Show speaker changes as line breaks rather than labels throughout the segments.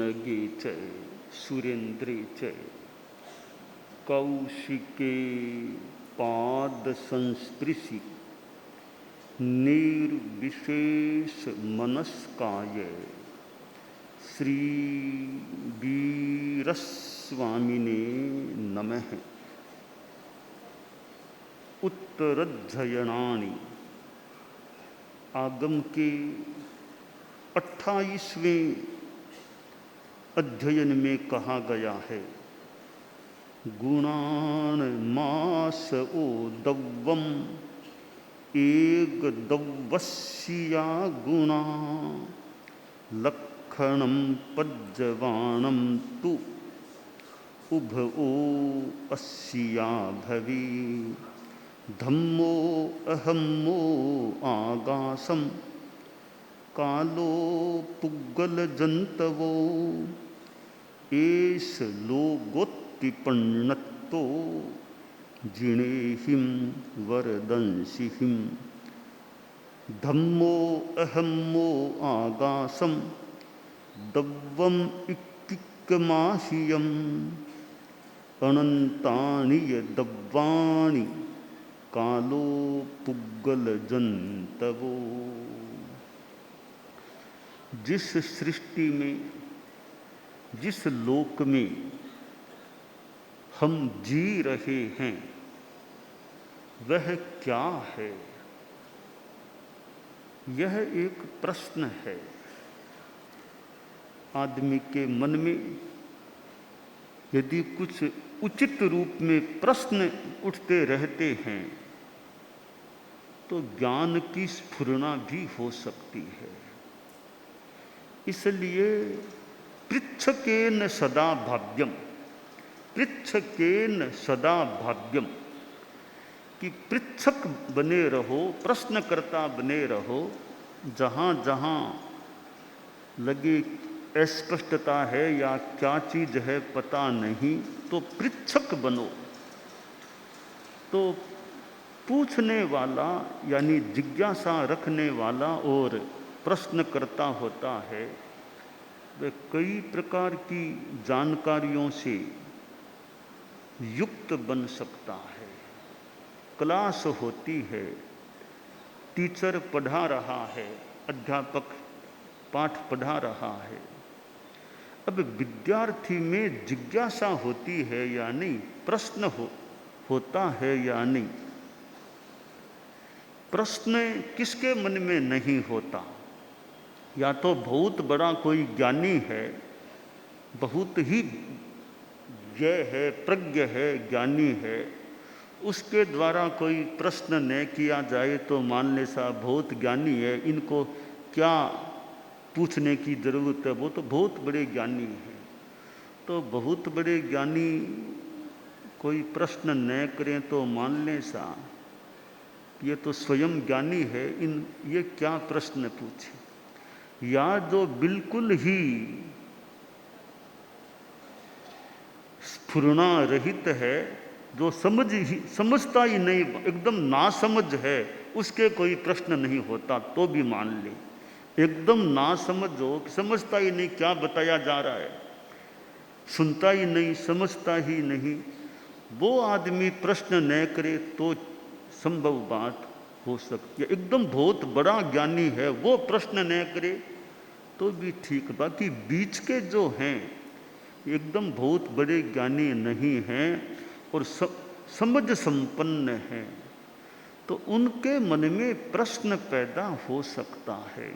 पवनगे च सुरेन्द्रे च कौशिके पाद संस्पृशि निर्विशेष मनस्काय श्री वीरस्वामिने नमः। उत्तरध्ययनानि आगम के 28वें अध्ययन में कहा गया है, गुणान मास ओ दव्वम एक दव्वस्या गुणा लक्षणम पज्जवाणम तु उभओ अस्या भवी धम्मो अहम्मो आगासम कालो पुग्गल जंतवो एष लोगोत्तिपन्नतो जिणेहिं वरदंसिहिं धम्मो अहम्मो आगासम दव्वम इक्किक्कमाह्यम अनंतानि यदव्वानि कालो पुग्गल जंतवो। जिस सृष्टि में, जिस लोक में हम जी रहे हैं वह क्या है, यह एक प्रश्न है। आदमी के मन में यदि कुछ उचित रूप में प्रश्न उठते रहते हैं तो ज्ञान की स्फुरना भी हो सकती है। इसलिए पृच्छकेन सदा भाव्यम, पृच्छकेन सदा भाव्यम कि पृच्छक बने रहो, प्रश्नकर्ता बने रहो। जहाँ जहाँ लगे अस्पष्टता है या क्या चीज़ है पता नहीं, तो पृच्छक बनो। तो पूछने वाला यानी जिज्ञासा रखने वाला और प्रश्नकर्ता होता है, वह कई प्रकार की जानकारियों से युक्त बन सकता है। क्लास होती है, टीचर पढ़ा रहा है, अध्यापक पाठ पढ़ा रहा है। अब विद्यार्थी में जिज्ञासा होती है या नहीं, प्रश्न होता है या नहीं। प्रश्न किसके मन में नहीं होता? या तो बहुत बड़ा कोई ज्ञानी है, बहुत ही ज्ञ है, प्रज्ञ है, ज्ञानी है, उसके द्वारा कोई प्रश्न न किया जाए तो मान ले साहब बहुत ज्ञानी है, इनको क्या पूछने की ज़रूरत है, वो तो बहुत बड़े ज्ञानी हैं। तो बहुत बड़े ज्ञानी कोई प्रश्न न करें तो मान लें साहब ये तो स्वयं ज्ञानी है, ये क्या प्रश्न पूछे। या जो बिल्कुल ही स्फुरना रहित है, जो समझता ही नहीं, एकदम नासमझ है, उसके कोई प्रश्न नहीं होता तो भी मान ले। एकदम नासमझ हो, समझता ही नहीं क्या बताया जा रहा है, सुनता ही नहीं, समझता ही नहीं, वो आदमी प्रश्न न करे तो संभव बात हो सकती है। एकदम बहुत बड़ा ज्ञानी है, वो प्रश्न न करे तो भी ठीक। बाकी बीच के जो हैं एकदम बहुत बड़े ज्ञानी नहीं हैं और समझ संपन्न हैं, तो उनके मन में प्रश्न पैदा हो सकता है।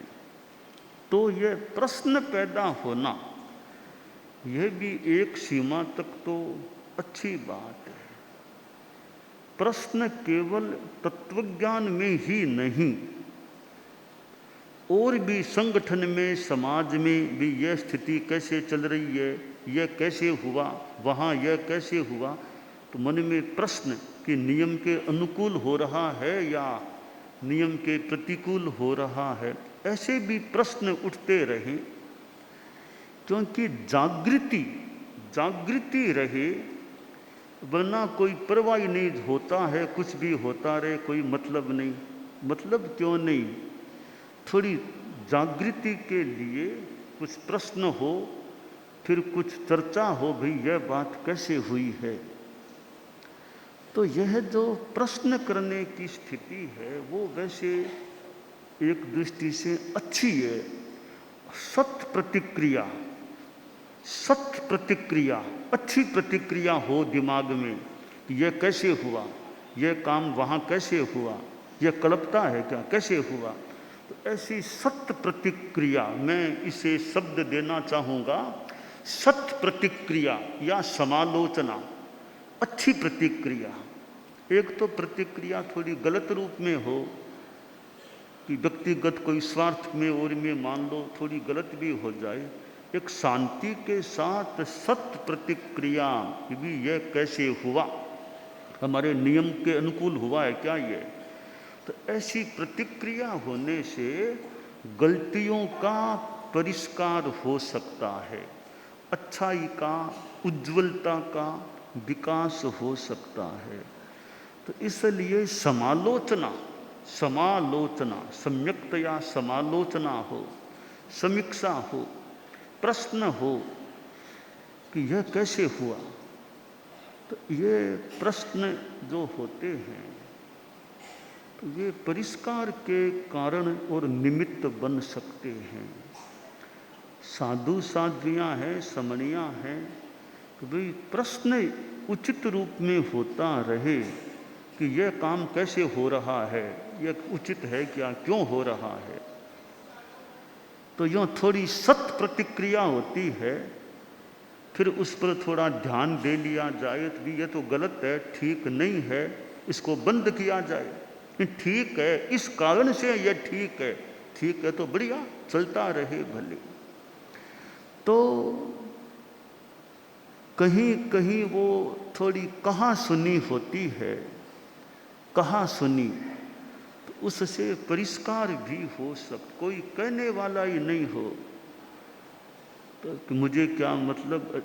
तो यह प्रश्न पैदा होना यह भी एक सीमा तक तो अच्छी बात है। प्रश्न केवल तत्वज्ञान में ही नहीं, और भी संगठन में, समाज में भी यह स्थिति कैसे चल रही है, यह कैसे हुआ, वहाँ यह कैसे हुआ, तो मन में प्रश्न कि नियम के अनुकूल हो रहा है या नियम के प्रतिकूल हो रहा है, ऐसे भी प्रश्न उठते रहें। क्योंकि जागृति रहे, वरना कोई परवाह नहीं होता है, कुछ भी होता रहे, कोई मतलब नहीं। मतलब क्यों नहीं, थोड़ी जागृति के लिए कुछ प्रश्न हो फिर कुछ चर्चा हो भाई यह बात कैसे हुई है। तो यह जो प्रश्न करने की स्थिति है वो वैसे एक दृष्टि से अच्छी है। सत्य प्रतिक्रिया, सत्य प्रतिक्रिया, अच्छी प्रतिक्रिया हो दिमाग में कि यह कैसे हुआ, यह काम वहाँ कैसे हुआ, यह कल्पता है क्या, कैसे हुआ। तो ऐसी सत्य प्रतिक्रिया, मैं इसे शब्द देना चाहूँगा सत्य प्रतिक्रिया या समालोचना, अच्छी प्रतिक्रिया। एक तो प्रतिक्रिया थोड़ी गलत रूप में हो कि व्यक्तिगत कोई स्वार्थ में और में मान लो थोड़ी गलत भी हो जाए। एक शांति के साथ सत्य प्रतिक्रिया भी यह कैसे हुआ, हमारे नियम के अनुकूल हुआ है क्या ये। तो ऐसी प्रतिक्रिया होने से गलतियों का परिष्कार हो सकता है, अच्छाई का, उज्ज्वलता का विकास हो सकता है। तो इसलिए समालोचना, समालोचना सम्यक्तया समालोचना हो, समीक्षा हो, प्रश्न हो कि यह कैसे हुआ। तो ये प्रश्न जो होते हैं तो ये परिष्कार के कारण और निमित्त बन सकते हैं। साधु साध्वियाँ हैं, समणियाँ हैं, तो भाई प्रश्न उचित रूप में होता रहे कि यह काम कैसे हो रहा है, यह उचित है क्या, क्यों हो रहा है। तो यूँ थोड़ी सत्य प्रतिक्रिया होती है, फिर उस पर थोड़ा ध्यान दे लिया जाए तो भी ये तो गलत है, ठीक नहीं है, इसको बंद किया जाए। ठीक है, इस कारण से यह ठीक है तो बढ़िया, चलता रहे भले। तो कहीं कहीं वो थोड़ी कहाँ सुनी होती है, कहाँ सुनी, तो उससे परिष्कार भी हो सकता। कोई कहने वाला ही नहीं हो तो कि मुझे क्या मतलब,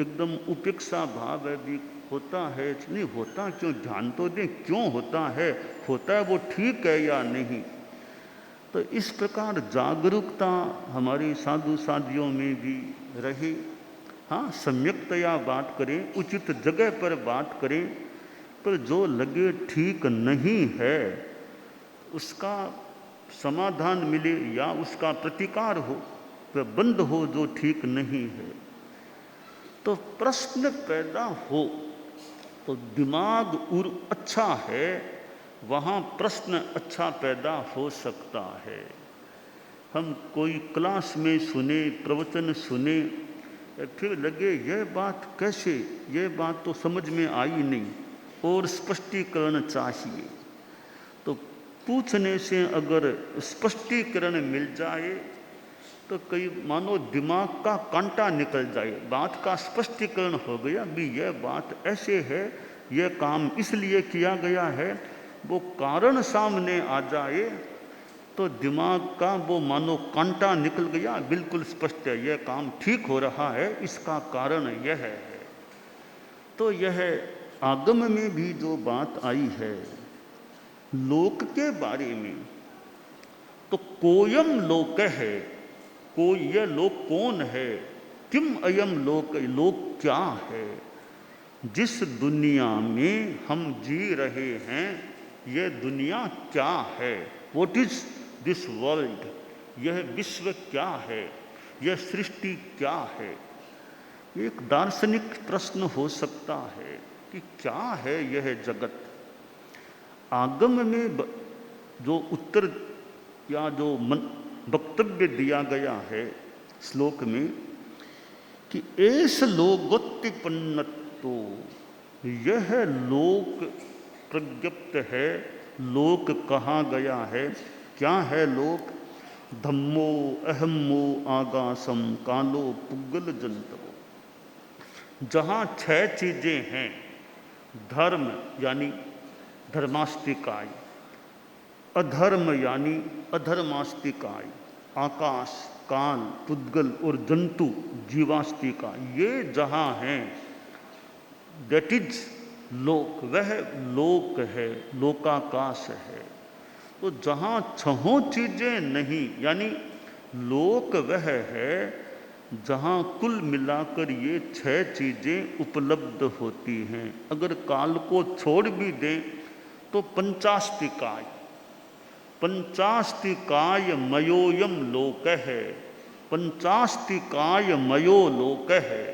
एकदम उपेक्षा भाव है भी होता है नहीं होता, क्यों ध्यान तो दें क्यों होता है वो ठीक है या नहीं। तो इस प्रकार जागरूकता हमारी साधु साधियों में भी रहे। हाँ, सम्यक्तया बात करें, उचित जगह पर बात करें, पर जो लगे ठीक नहीं है उसका समाधान मिले या उसका प्रतिकार हो, वह बंद हो जो ठीक नहीं है। तो प्रश्न पैदा हो तो दिमाग अच्छा है, वहाँ प्रश्न अच्छा पैदा हो सकता है। हम कोई क्लास में सुने, प्रवचन सुने, फिर लगे यह बात कैसे, यह बात तो समझ में आई नहीं और स्पष्टीकरण चाहिए। तो पूछने से अगर स्पष्टीकरण मिल जाए तो कई मानो दिमाग का कांटा निकल जाए, बात का स्पष्टीकरण हो गया भी यह बात ऐसे है, यह काम इसलिए किया गया है, वो कारण सामने आ जाए तो दिमाग का वो मानो कांटा निकल गया, बिल्कुल स्पष्ट है यह काम ठीक हो रहा है, इसका कारण यह है। तो यह आगम में भी जो बात आई है लोक के बारे में, तो कोयम लोक है, कोई यह लोक कौन है, किम अयम लोक, लोक क्या है, जिस दुनिया में हम जी रहे हैं यह दुनिया क्या है, व्हाट इज दिस वर्ल्ड, यह विश्व क्या है, यह सृष्टि क्या है। एक दार्शनिक प्रश्न हो सकता है कि क्या है यह जगत। आगम में जो उत्तर या जो वक्तव्य दिया गया है श्लोक में कि एस लोकोत्पन्नतो, यह लोक प्रज्ञप्त है, लोक कहा गया है। क्या है लोक? धम्मो अहम्मो आगासम कालो पुग्गल जंतवो। जहाँ 6 चीज़ें हैं, धर्म यानी धर्मास्तिकाय, अधर्म यानी अधर्मास्तिकाय, आकाश, काल, पुद्गल और जंतु जीवास्तिका, ये जहाँ हैं दैट इज लोक, वह लोक है, लोकाकाश है। तो जहाँ 6 चीज़ें नहीं, यानी लोक वह है जहाँ कुल मिलाकर ये 6 चीज़ें उपलब्ध होती हैं। अगर काल को छोड़ भी दें तो पंचास्तिकाय, पंचास्तिकाय मयोयम लोक है, पंचास्तिकाय मयो लोक है।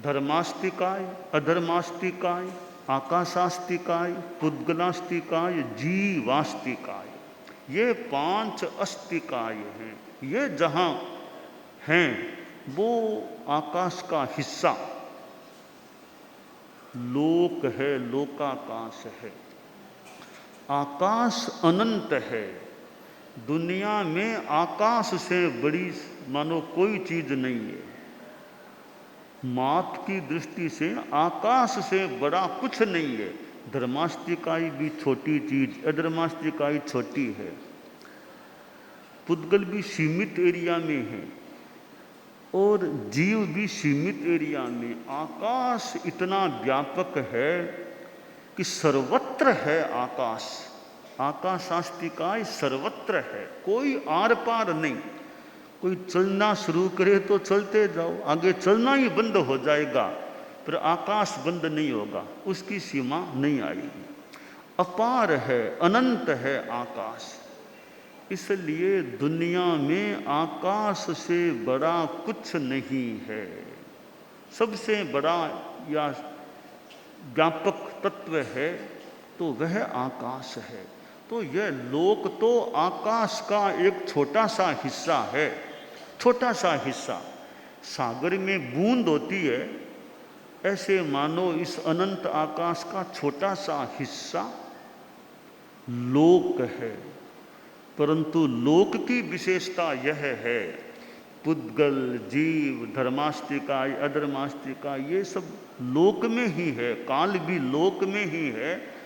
धर्मास्तिकाय, अधर्मास्तिकाय, आकाशास्तिकाय, पुद्गलास्तिकाय, जीवास्तिकाय, ये 5 अस्तिकाय हैं। ये जहाँ हैं वो आकाश का हिस्सा लोक है, लोकाकाश है। आकाश अनंत है। दुनिया में आकाश से बड़ी मानो कोई चीज नहीं है। माप की दृष्टि से आकाश से बड़ा कुछ नहीं है। धर्मास्तिकाई भी छोटी चीज, अधर्मास्तिकाई छोटी है। पुद्गल भी सीमित एरिया में है और जीव भी सीमित एरिया में। आकाश इतना व्यापक है कि सर्वत्र है आकाश। आकाशास्तिकाय सर्वत्र है, कोई आर पार नहीं। कोई चलना शुरू करे तो चलते जाओ, आगे चलना ही बंद हो जाएगा, पर आकाश बंद नहीं होगा, उसकी सीमा नहीं आएगी। अपार है, अनंत है आकाश। इसलिए दुनिया में आकाश से बड़ा कुछ नहीं है। सबसे बड़ा या व्यापक तत्व है तो वह आकाश है। तो यह लोक तो आकाश का एक छोटा सा हिस्सा है। छोटा सा हिस्सा, सागर में बूंद होती है, ऐसे मानो इस अनंत आकाश का छोटा सा हिस्सा लोक है। परंतु लोक की विशेषता यह है, पुद्गल, जीव, धर्मास्तिकाय, अधर्मास्तिकाय, ये सब लोक में ही है। काल भी लोक में ही है।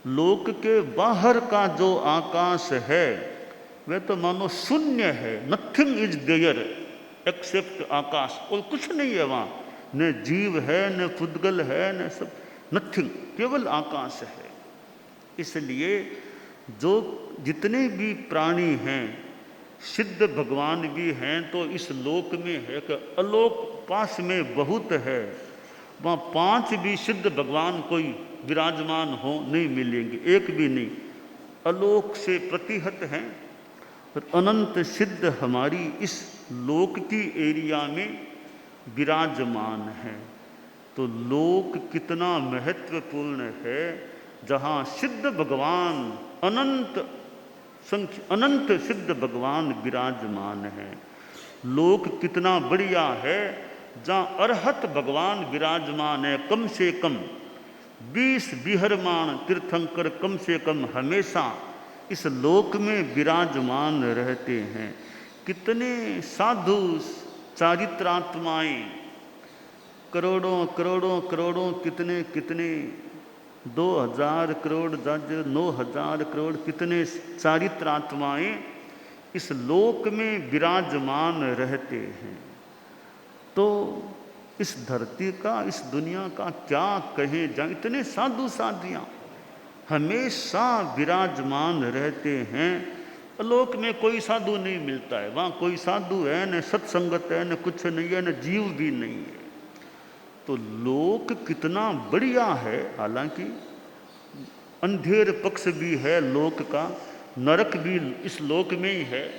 लोक के बाहर का जो आकाश है वह तो मानो शून्य है। नथिंग इज देयर एक्सेप्ट आकाश, और कुछ नहीं है वहाँ। न जीव है, न पुद्गल है, न सब, नथिंग, केवल आकाश है। इसलिए जो जितने भी प्राणी हैं, सिद्ध भगवान भी हैं, तो इस लोक में है कि अलोक पास में बहुत है। वहाँ 5 भी सिद्ध भगवान कोई विराजमान हो नहीं मिलेंगे, एक भी नहीं। अलोक से प्रतिहत हैं, पर अनंत सिद्ध हमारी इस लोक की एरिया में विराजमान हैं। तो लोक कितना महत्वपूर्ण है, जहाँ सिद्ध भगवान अनंत सिद्ध भगवान विराजमान है। लोक कितना बढ़िया है, जहाँ अरहत भगवान विराजमान है। कम से कम 20 विहरमान तीर्थंकर कम से कम हमेशा इस लोक में विराजमान रहते हैं। कितने साधु चारित्रात्माएं, करोड़ों करोड़ों करोड़ों, कितने कितने 2000 करोड़, 9000 करोड़, कितने चारित्रात्माएं इस लोक में विराजमान रहते हैं। तो इस धरती का, इस दुनिया का क्या कहे जाए। इतने साधु साधियाँ हमेशा विराजमान रहते हैं। लोक में कोई साधु नहीं मिलता है, वहाँ कोई साधु है न सत्संगत है, न कुछ नहीं है, न जीव भी नहीं है। तो लोक कितना बढ़िया है। हालांकि अंधेर पक्ष भी है लोक का, नरक भी इस लोक में ही है,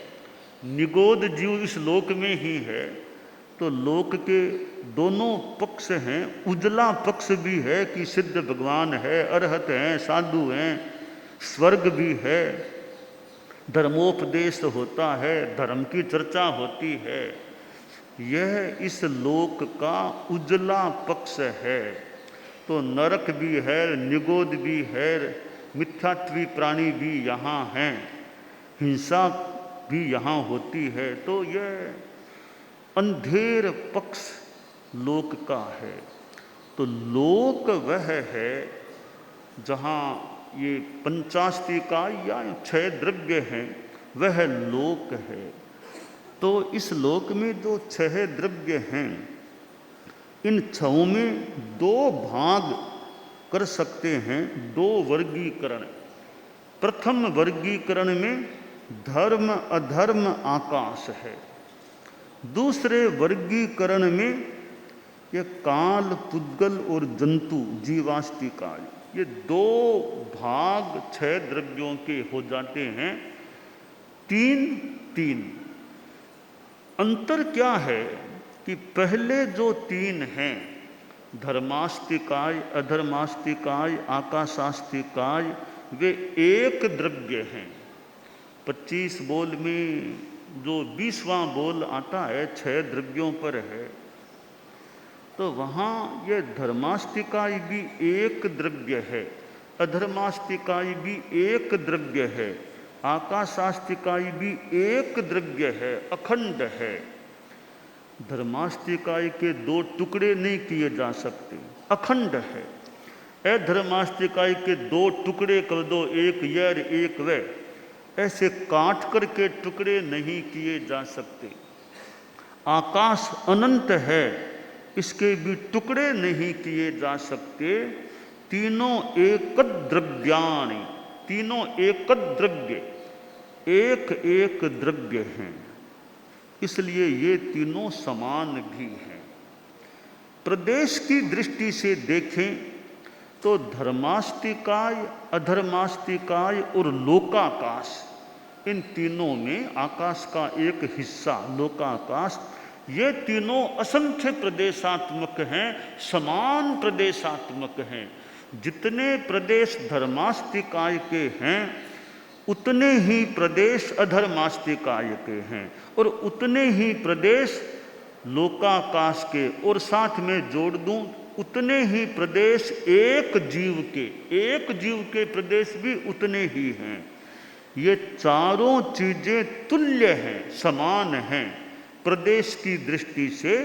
निगोद जीव इस लोक में ही है। तो लोक के दोनों पक्ष हैं। उजला पक्ष भी है कि सिद्ध भगवान है, अरहत हैं, साधु हैं, स्वर्ग भी है, धर्मोपदेश होता है, धर्म की चर्चा होती है। यह इस लोक का उजला पक्ष है। तो नरक भी है, निगोद भी है, मिथ्यात्वी प्राणी भी यहाँ हैं, हिंसा भी यहाँ होती है। तो यह अंधेर पक्ष लोक का है। तो लोक वह है जहाँ ये पंचास्तिकाय या 6 द्रव्य हैं, वह लोक है। तो इस लोक में जो 6 द्रव्य हैं, इन 6 में 2 भाग कर सकते हैं, 2 वर्गीकरण। प्रथम वर्गीकरण में धर्म अधर्म आकाश है। दूसरे वर्गीकरण में ये काल, पुद्गल और जंतु, जीवास्तिकाय, ये दो भाग 6 द्रव्यों के हो जाते हैं। 3 3 अंतर क्या है कि पहले जो 3 हैं, धर्मास्तिकाय, अधर्मास्तिकाय, आकाशास्तिकाय, वे एक द्रव्य हैं। 25 बोल में जो 20वां बोल आता है 6 द्रव्यों पर है, तो वहाँ ये धर्मास्तिकाय भी एक द्रव्य है, अधर्मास्तिकाय भी एक द्रव्य है, आकाशास्तिकाय भी एक द्रव्य है, अखंड है। धर्मास्तिकाय के 2 टुकड़े नहीं किए जा सकते, अखंड है। अधर्मास्तिकाय के 2 टुकड़े कर दो, एक यह एक वह, ऐसे काट करके टुकड़े नहीं किए जा सकते। आकाश अनंत है, इसके भी टुकड़े नहीं किए जा सकते। तीनों एक द्रव्याणि, तीनों एक द्रव्य, एक एक द्रव्य हैं, इसलिए ये तीनों समान भी हैं। प्रदेश की दृष्टि से देखें तो धर्मास्तिकाय, अधर्मास्तिकाय और लोकाकाश, इन तीनों में आकाश का एक हिस्सा लोकाकाश, ये तीनों असंख्य प्रदेशात्मक हैं, समान प्रदेशात्मक हैं। जितने प्रदेश धर्मास्तिकाय के हैं उतने ही प्रदेश अधर्मास्तिकाय के हैं, और उतने ही प्रदेश लोकाकाश के, और साथ में जोड़ दूं उतने ही प्रदेश एक जीव के प्रदेश भी उतने ही हैं। ये चारों चीजें तुल्य हैं, समान हैं प्रदेश की दृष्टि से।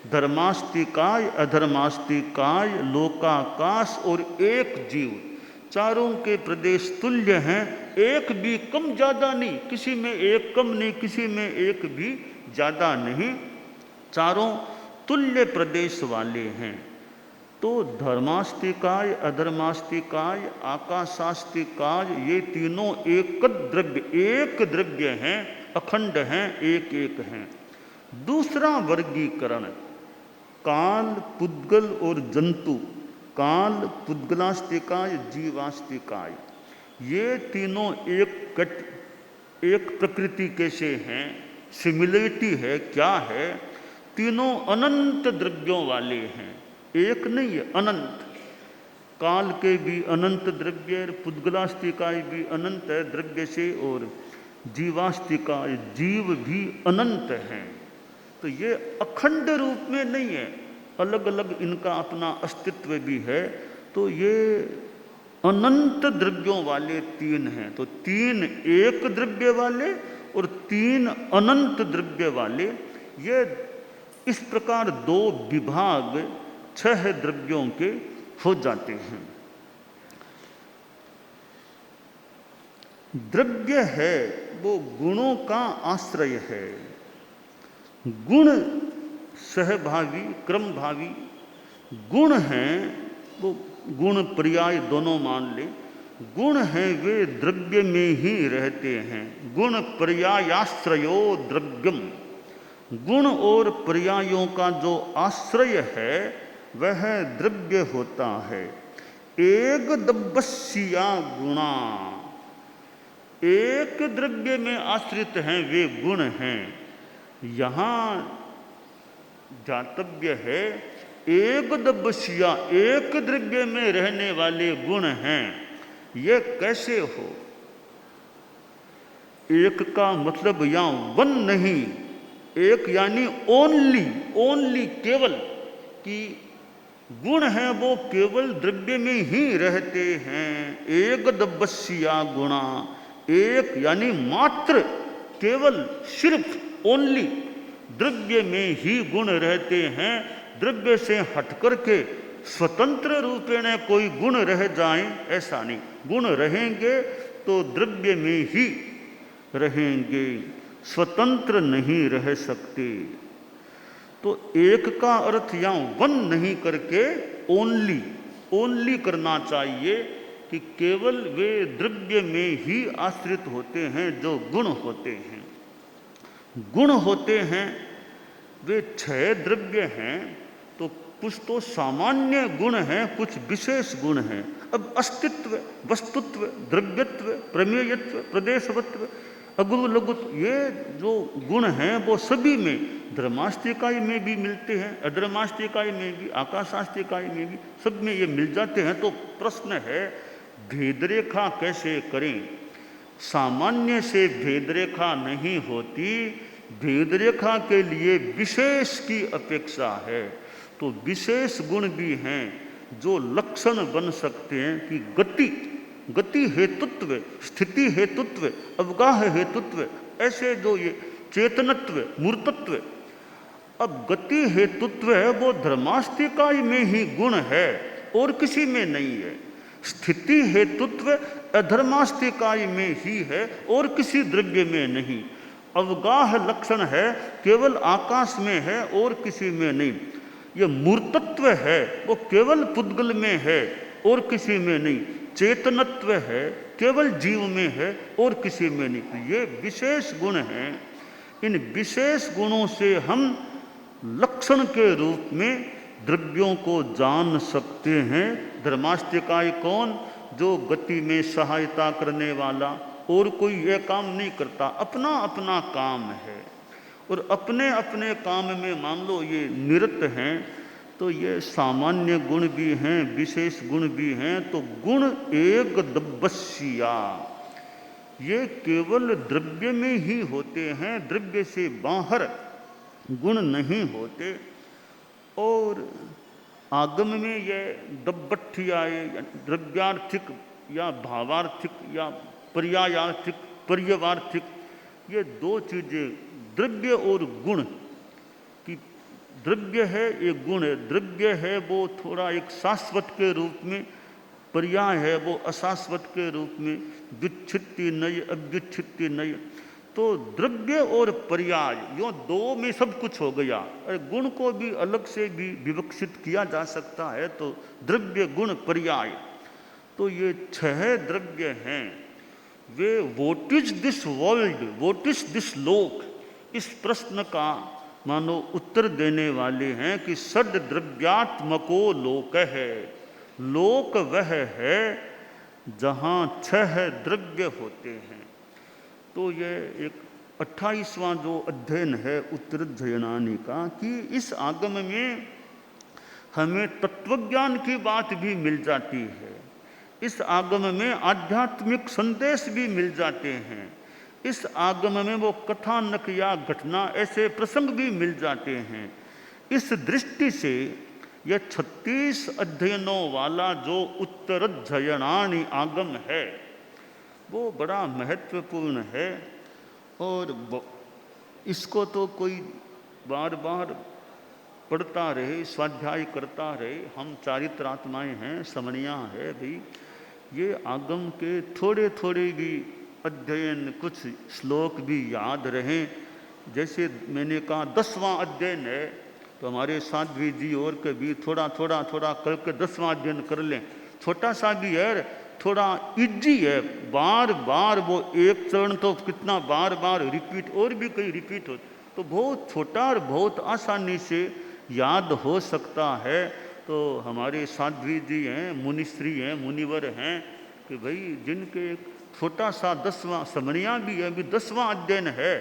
धर्मास्तिकाय, अधर्मास्तिकाय, लोकाकाश और एक जीव, चारों के प्रदेश तुल्य हैं, एक भी कम ज्यादा नहीं, किसी में एक कम नहीं, किसी में एक भी ज्यादा नहीं, चारों तुल्य प्रदेश वाले हैं। तो धर्मास्तिकाय, अधर्मास्तिकाय, आकाशास्तिकाय, ये तीनों एक द्रव्य हैं, अखंड हैं, एक एक हैं। दूसरा वर्गीकरण काल, पुद्गल और जंतु, काल, पुद्गलास्तिकाय, जीवास्तिकाय, ये तीनों एक प्रकृति के से हैं, सिमिलरिटी है, क्या है, तीनों अनंत द्रव्यों वाले हैं, एक नहीं है, अनंत। काल के भी अनंत द्रव्य, पुद्गलास्तिकाय भी अनंत है द्रव्य से, और जीवास्तिकाय, जीव भी अनंत हैं। तो ये अखंड रूप में नहीं है, अलग अलग इनका अपना अस्तित्व भी है। तो ये अनंत द्रव्यों वाले 3 हैं। तो 3 एक द्रव्य वाले और 3 अनंत द्रव्य वाले, ये इस प्रकार 2 विभाग 6 द्रव्यों के हो जाते हैं। द्रव्य है वो गुणों का आश्रय है। गुण सहभावी, क्रमभावी गुण हैं, वो गुण पर्याय दोनों मान ले। गुण हैं वे द्रव्य में ही रहते हैं। गुण पर्यायाश्रयो द्रव्यम, गुण और पर्यायों का जो आश्रय है वह द्रव्य होता है। एक दब्बस्या गुणा, एक द्रव्य में आश्रित हैं वे गुण हैं। यहाँ ध्यातव्य है, एक दब्बस्या, एक द्रव्य में रहने वाले गुण हैं। ये कैसे हो? एक का मतलब यहाँ वन नहीं, एक यानी ओनली केवल, कि गुण है वो केवल द्रव्य में ही रहते हैं। एक दब्बस्या गुणा, एक यानी मात्र, केवल, सिर्फ, ओनली द्रव्य में ही गुण रहते हैं। द्रव्य से हट करके स्वतंत्र रूपेण कोई गुण रह जाए ऐसा नहीं। गुण रहेंगे तो द्रव्य में ही रहेंगे, स्वतंत्र नहीं रह सकते। तो एक का अर्थ यहाँ वन नहीं करके ओनली करना चाहिए, कि केवल वे द्रव्य में ही आश्रित होते हैं जो गुण होते हैं। गुण होते हैं वे 6 द्रव्य हैं, तो कुछ तो सामान्य गुण हैं, कुछ विशेष गुण हैं। अब अस्तित्व, वस्तुत्व, द्रव्यत्व, प्रमेयत्व, प्रदेशवत्व, अगुरु लघुत्व, ये जो गुण हैं वो सभी में धर्मास्तिकाई में भी मिलते हैं, अधर्मास्तिकाई में भी, आकाशास्तिकाई में भी, सब में ये मिल जाते हैं। तो प्रश्न है भेद रेखा कैसे करें? सामान्य से भेद रेखा नहीं होती, भेद रेखा के लिए विशेष की अपेक्षा है। तो विशेष गुण भी हैं जो लक्षण बन सकते हैं कि गति हेतुत्व, स्थिति हेतुत्व, अवगाह हेतुत्व, ऐसे जो ये चेतनत्व, मूर्तत्व। अब गति हेतुत्व है वो धर्मास्तिकाई में ही गुण है और किसी में नहीं है। स्थिति हेतुत्व अधर्मास्तिकाई में ही है और किसी द्रव्य में नहीं। अवगाह लक्षण है केवल आकाश में है और किसी में नहीं। ये मूर्तत्व है वो केवल पुद्गल में है और किसी में नहीं। चेतनत्व है केवल जीव में है और किसी में नहीं। तो ये विशेष गुण हैं। इन विशेष गुणों से हम लक्षण के रूप में द्रव्यों को जान सकते हैं। धर्मास्तिकाई कौन? जो गति में सहायता करने वाला, और कोई ये काम नहीं करता, अपना अपना काम है और अपने अपने काम में मान लो ये निरत हैं। तो ये सामान्य गुण भी हैं, विशेष गुण भी हैं। तो गुण एक दब्बस्या, ये केवल द्रव्य में ही होते हैं, द्रव्य से बाहर गुण नहीं होते। और आगम में ये दब्बठियाए द्रव्यार्थिक या भावार्थिक या पर्यायार्थिक, पर्यवार्थिक, ये 2 चीज़ें, द्रव्य और गुण की, द्रव्य है एक गुण है। द्रव्य है वो थोड़ा एक शाश्वत के रूप में, पर्याय है वो अशाश्वत के रूप में, व्युच्छित्ति नय, अव्युच्छित्ति नय। तो द्रव्य और पर्याय यो 2 में सब कुछ हो गया। गुण को भी अलग से भी विवक्षित किया जा सकता है। तो द्रव्य, गुण, पर्याय, तो ये 6 द्रव्य हैं। Way what is this world, what is this लोक, इस प्रश्न का मानो उत्तर देने वाले हैं कि षड द्रव्यात्मको लोक है। लोक वह है जहाँ 6 द्रव्य होते हैं। तो ये एक 28वां जो अध्ययन है उत्तरध्ययनानि का, कि इस आगम में हमें तत्वज्ञान की बात भी मिल जाती है, इस आगम में आध्यात्मिक संदेश भी मिल जाते हैं, इस आगम में वो कथानक या घटना ऐसे प्रसंग भी मिल जाते हैं। इस दृष्टि से यह 36 अध्ययनों वाला जो उत्तरध्ययनानि आगम है वो बड़ा महत्वपूर्ण है। और इसको तो कोई बार बार पढ़ता रहे, स्वाध्याय करता रहे। हम चारित्रात्माएँ हैं, समणिया है भाई। ये आगम के थोड़े थोड़े भी अध्ययन, कुछ श्लोक भी याद रहें। जैसे मैंने कहा 10वां अध्ययन है, तो हमारे साध्वी जी और के भी थोड़ा थोड़ा थोड़ा करके 10वां अध्ययन कर लें। छोटा सा भी है, थोड़ा इजी है, बार बार वो एक चरण तो कितना बार बार रिपीट, और भी कई रिपीट हो, तो बहुत छोटा और बहुत आसानी से याद हो सकता है। तो हमारे साध्वी जी हैं, मुनिश्री हैं, मुनिवर हैं, कि भाई जिनके एक छोटा सा 10वां, समणिया भी है, अभी 10वां अध्ययन है,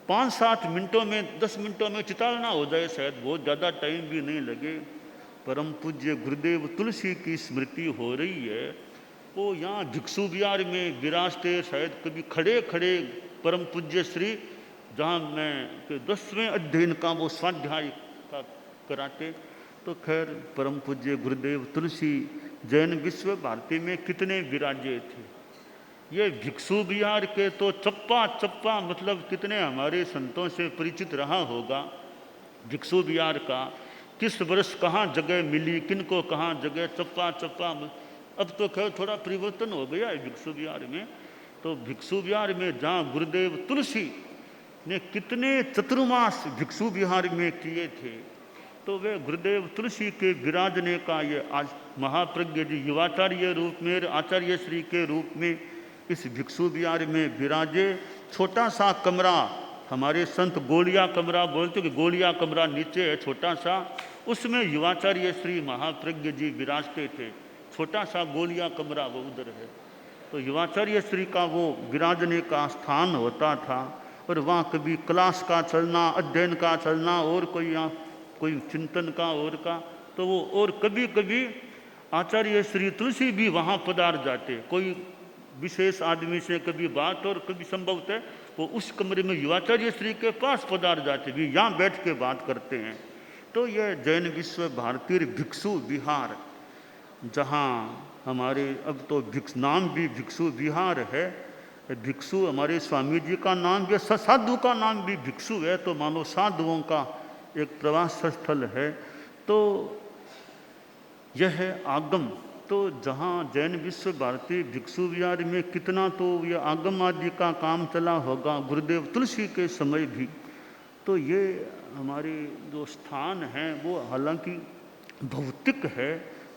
5-7 मिनटों में, 10 मिनटों में चितालना हो जाए, शायद बहुत ज़्यादा टाइम भी नहीं लगे। परम पूज्य गुरुदेव तुलसी की स्मृति हो रही है, वो यहाँ भिक्षु विहार में विराजते, शायद कभी खड़े खड़े परम पूज्य श्री, जहाँ मैं 10वें अध्ययन का वो स्वाध्याय का कराते। तो खैर परम पूज्य गुरुदेव तुलसी जैन विश्व भारती में कितने विराजे थे। ये भिक्षु विहार के तो चप्पा चप्पा, मतलब कितने हमारे संतों से परिचित रहा होगा। भिक्षु विहार का किस वर्ष कहाँ जगह मिली, किनको कहाँ जगह, चप्पा चप्पा। अब तो खैर थोड़ा परिवर्तन हो गया है भिक्षु विहार में। तो भिक्षु विहार में जहाँ गुरुदेव तुलसी ने कितने चतुर्मास भिक्षु विहार में किए थे, तो वे गुरुदेव तुलसी के विराजने का ये आज महाप्रज्ञ जी युवाचार्य रूप में, आचार्य श्री के रूप में इस भिक्षु विहार में विराजे। छोटा सा कमरा हमारे संत गोलिया कमरा बोलते कि गोलिया कमरा नीचे है छोटा सा, उसमें युवाचार्य श्री महाप्रज्ञ जी विराजते थे। छोटा सा गोलिया कमरा वो उधर है। तो युवाचार्य श्री का वो विराजने का स्थान होता था। और वहाँ कभी क्लास का चलना, अध्ययन का चलना, और कोई यहाँ कोई चिंतन का और का, तो वो और कभी कभी आचार्य श्री तुलसी भी वहाँ पधार जाते। कोई विशेष आदमी से कभी बात, और कभी संभवतः वो उस कमरे में युवाचार्य श्री के पास पधार जाते, भी यहाँ बैठ के बात करते हैं। तो यह जैन विश्व भारतीय भिक्षु विहार, जहाँ हमारे अब तो नाम भी भिक्षु विहार है। भिक्षु हमारे स्वामी जी का नाम भी, साधु का नाम भी भिक्षु है, तो मानो साधुओं का एक प्रवास स्थल है। तो यह है आगम। तो जहाँ जैन विश्व भारती भिक्षु विहार में कितना तो यह आगम आदि का काम चला होगा गुरुदेव तुलसी के समय भी। तो ये हमारे जो स्थान हैं वो हालांकि भौतिक है,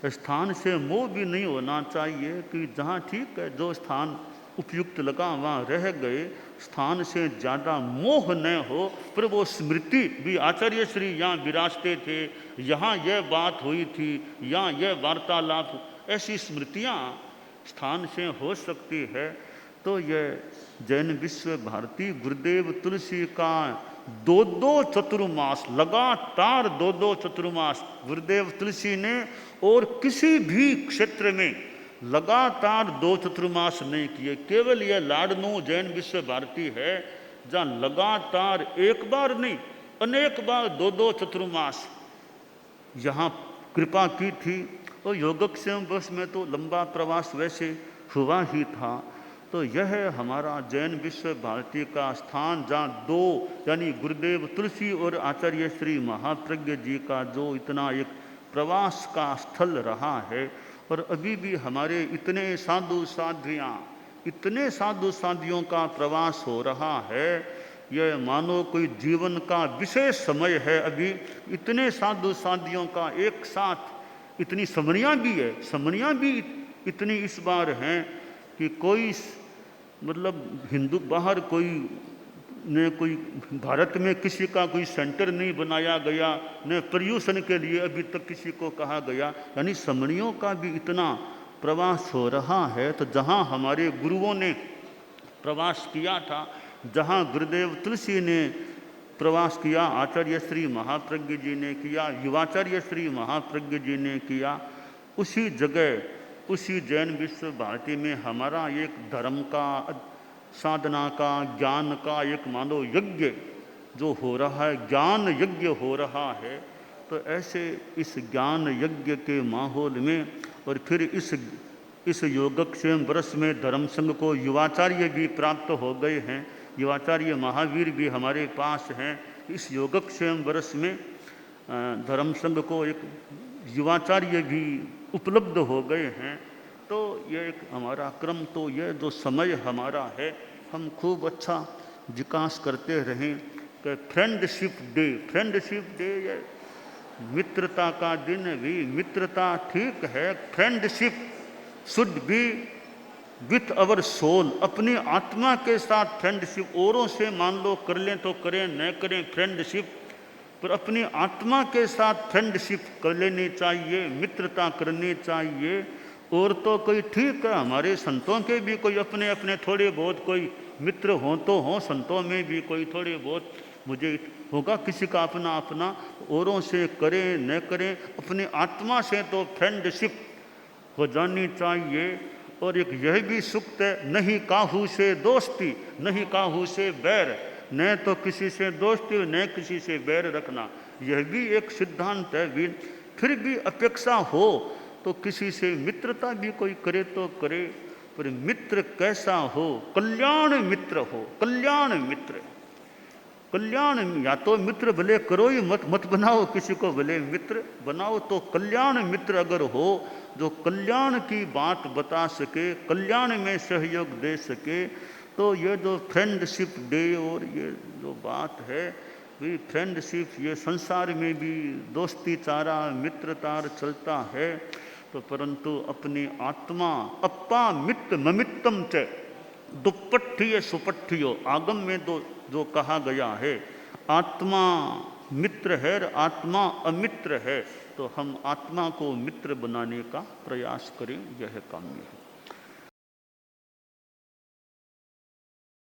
स्थान से मोह भी नहीं होना चाहिए कि जहाँ ठीक है जो स्थान उपयुक्त लगा वहाँ रह गए, स्थान से ज़्यादा मोह न हो। पर वो स्मृति भी आचार्य श्री यहाँ विराजते थे, यहाँ यह बात हुई थी, यहाँ यह वार्तालाप, ऐसी स्मृतियाँ स्थान से हो सकती है। तो यह जैन विश्व भारती गुरुदेव तुलसी का दो चतुर्मास, लगातार दो चतुर्मास गुरुदेव तुलसी ने और किसी भी क्षेत्र में लगातार 2 चतुर्मास नहीं किए। केवल यह लाडनू जैन विश्व भारती है जहाँ लगातार एक बार नहीं अनेक बार 2 चतुर्मास यहाँ कृपा की थी। और योगक्षेम वर्ष में तो लंबा प्रवास वैसे हुआ ही था। तो यह है हमारा जैन विश्व भारती का स्थान, जहाँ 2 यानी गुरुदेव तुलसी और आचार्य श्री महाप्रज्ञ जी का जो इतना एक प्रवास का स्थल रहा है। और अभी भी हमारे इतने साधु साध्वियाँ, इतने साधु साधियों का प्रवास हो रहा है। यह मानो कोई जीवन का विशेष समय है। अभी इतने साधु साधियों का एक साथ, इतनी समनियाँ भी है, समनियाँ भी इतनी इस बार हैं कि कोई मतलब हिंदू बाहर कोई ने कोई भारत में किसी का कोई सेंटर नहीं बनाया गया, न पर्यूषण के लिए अभी तक किसी को कहा गया। यानी समणियों का भी इतना प्रवास हो रहा है। तो जहाँ हमारे गुरुओं ने प्रवास किया था, जहाँ गुरुदेव तुलसी ने प्रवास किया, आचार्य श्री महाप्रज्ञ जी ने किया, युवाचार्य श्री महाप्रज्ञ जी ने किया, उसी जगह उसी जैन विश्व भारती में हमारा एक धर्म का, साधना का, ज्ञान का एक मानो यज्ञ जो हो रहा है, ज्ञान यज्ञ हो रहा है। तो ऐसे इस ज्ञान यज्ञ के माहौल में और फिर इस योगक्षेम वर्ष में धर्म संघ को युवाचार्य भी प्राप्त हो गए हैं, युवाचार्य महावीर भी हमारे पास हैं। इस योगक्षेम वर्ष में धर्म संघ को एक युवाचार्य भी उपलब्ध हो गए हैं। तो ये एक हमारा क्रम, तो यह जो समय हमारा है हम खूब अच्छा विकास करते रहें। कि फ्रेंडशिप डे ये मित्रता का दिन भी, मित्रता ठीक है, friendship should be with our soul, अपनी आत्मा के साथ फ्रेंडशिप। औरों से मान लो कर लें तो करें, न करें फ्रेंडशिप, पर अपनी आत्मा के साथ फ्रेंडशिप कर लेनी चाहिए, मित्रता करनी चाहिए। और तो कोई ठीक है, हमारे संतों के भी कोई अपने अपने थोड़े बहुत कोई मित्र हों तो हों, संतों में भी कोई थोड़े बहुत मुझे होगा, किसी का अपना अपना। औरों से करें न करें, अपनी आत्मा से तो फ्रेंडशिप हो जानी चाहिए। और एक यह भी सूक्त है, नहीं काहू से दोस्ती, नहीं काहू से बैर, न तो किसी से दोस्ती न किसी से बैर रखना, यह भी एक सिद्धांत है भी। फिर भी अपेक्षा हो तो किसी से मित्रता भी कोई करे तो करे, पर मित्र कैसा हो, कल्याण मित्र हो, कल्याण मित्र, कल्याण। या तो मित्र भले करो ही मत बनाओ, किसी को भले मित्र बनाओ, तो कल्याण मित्र अगर हो जो कल्याण की बात बता सके, कल्याण में सहयोग दे सके। तो ये जो फ्रेंडशिप डे और ये जो बात है भी, फ्रेंडशिप ये संसार में भी दोस्ती चारा मित्रतार चलता है। तो परंतु अपनी आत्मा अप्पा मित्त ममित्तम च दुप्पट्ठिय सुपट्ठियो, आगम में दो जो कहा गया है, आत्मा मित्र है और आत्मा अमित्र है, तो हम आत्मा को मित्र बनाने का प्रयास करें, यह काम्य है।